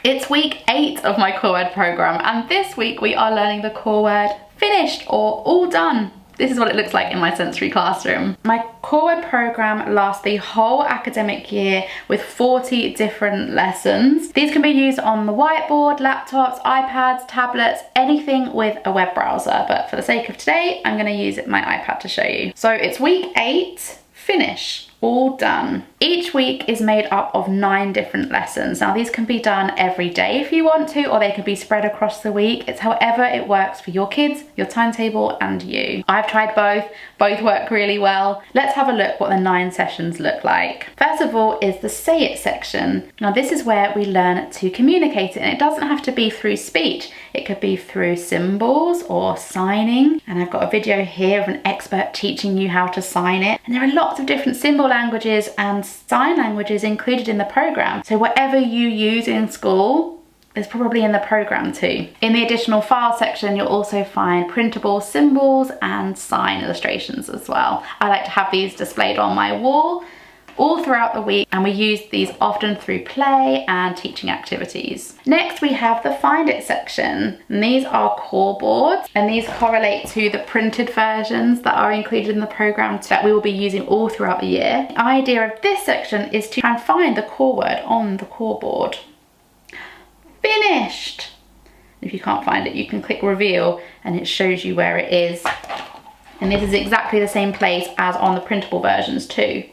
It's week 8 of my core word program, and this week we are learning the core word finished or all done. This is what it looks like in my sensory classroom. My core word program lasts the whole academic year with 40 different lessons. These can be used on the whiteboard, laptops, iPads, tablets, anything with a web browser. But for the sake of today, I'm gonna use my iPad to show you. So it's week 8, finish. All done. Each week is made up of 9 different lessons. Now these can be done every day if you want to, or they could be spread across the week. It's however it works for your kids, your timetable, and you. I've tried both work really well. Let's have a look what the 9 sessions look like. First of all is the say it section. Now this is where we learn to communicate it, and it doesn't have to be through speech. It could be through symbols or signing. And I've got a video here of an expert teaching you how to sign it. And there are lots of different symbol languages and sign languages included in the program. So whatever you use in school is probably in the program too. In the additional file section, you'll also find printable symbols and sign illustrations as well. I like to have these displayed on my wall all throughout the week, and we use these often through play and teaching activities. Next we have the find it section, and these are core boards, and these correlate to the printed versions that are included in the program that we will be using all throughout the year. The idea of this section is to try and find the core word on the core board. Finished! If you can't find it, you can click reveal and it shows you where it is. And this is exactly the same place as on the printable versions too.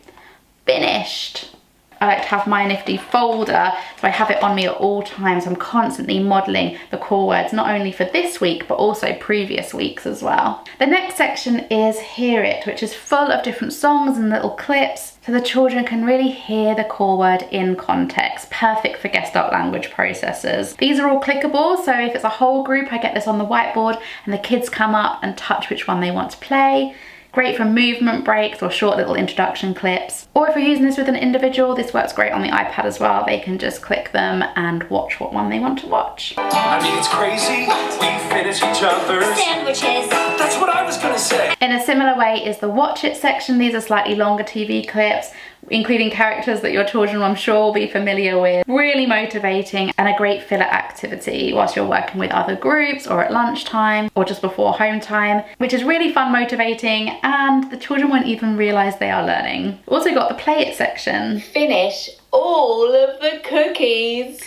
Finished. I like to have my nifty folder, so I have it on me at all times. I'm constantly modelling the core words, not only for this week, but also previous weeks as well. The next section is Hear It, which is full of different songs and little clips, so the children can really hear the core word in context. Perfect for Gestalt Language Processors. These are all clickable, so if it's a whole group, I get this on the whiteboard, and the kids come up and touch which one they want to play. Great for movement breaks or short little introduction clips. Or if you're using this with an individual, this works great on the iPad as well. They can just click them and watch what one they want to watch. I mean, it's crazy. We finish each other's sandwiches. That's what I was gonna say. In a similar way is the watch it section. These are slightly longer TV clips, including characters that your children, I'm sure, will be familiar with. Really motivating and a great filler activity whilst you're working with other groups or at lunchtime or just before home time, which is really fun, motivating, and the children won't even realise they are learning. Also got the play it section. Finish all of the cookies.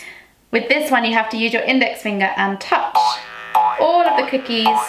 With this one, you have to use your index finger and touch all of the cookies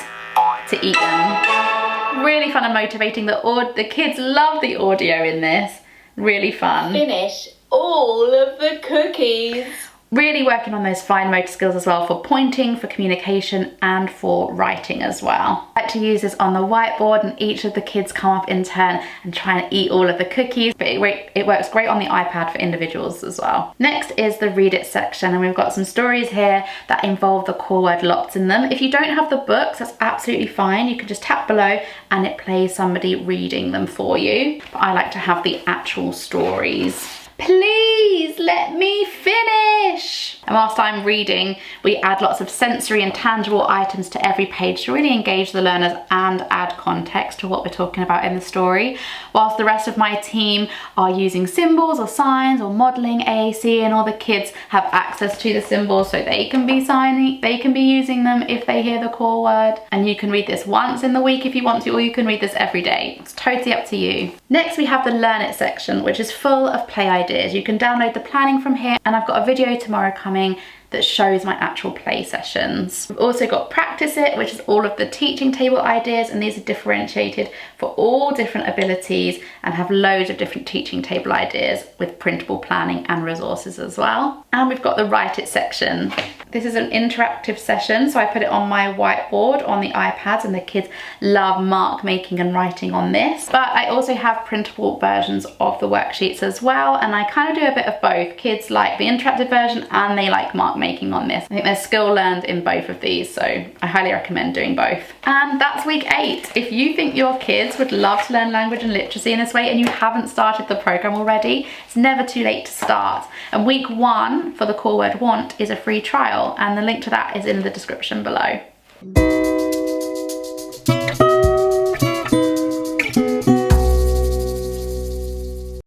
to eat them. Really fun and motivating. The kids love the audio in this. Really fun. Finish all of the cookies. Really working on those fine motor skills as well for pointing, for communication, and for writing as well. I like to use this on the whiteboard, and each of the kids come up in turn and try and eat all of the cookies, but it works great on the iPad for individuals as well. Next is the read it section, and we've got some stories here that involve the core word lots in them. If you don't have the books, that's absolutely fine. You can just tap below and it plays somebody reading them for you. But I like to have the actual stories. Please let me finish. And whilst I'm reading, we add lots of sensory and tangible items to every page to really engage the learners and add context to what we're talking about in the story. Whilst the rest of my team are using symbols or signs or modelling AAC, and all the kids have access to the symbols so they can be signing, they can be using them if they hear the core word. And you can read this once in the week if you want to, or you can read this every day. It's totally up to you. Next we have the learn it section, which is full of play ideas. You can download the planning from here, and I've got a video tomorrow coming that shows my actual play sessions. We've also got practice it, which is all of the teaching table ideas, and these are differentiated for all different abilities and have loads of different teaching table ideas with printable planning and resources as well. And we've got the write it section. This is an interactive session, so I put it on my whiteboard on the iPads, and the kids love mark making and writing on this. But I also have printable versions of the worksheets as well, and I kind of do a bit of both. Kids like the interactive version and they like mark making on this. I think there's skill learned in both of these, so I highly recommend doing both. And that's week 8. If you think your kids would love to learn language and literacy in this way and you haven't started the program already, it's never too late to start. And week 1 for the core word want is a free trial, and the link to that is in the description below.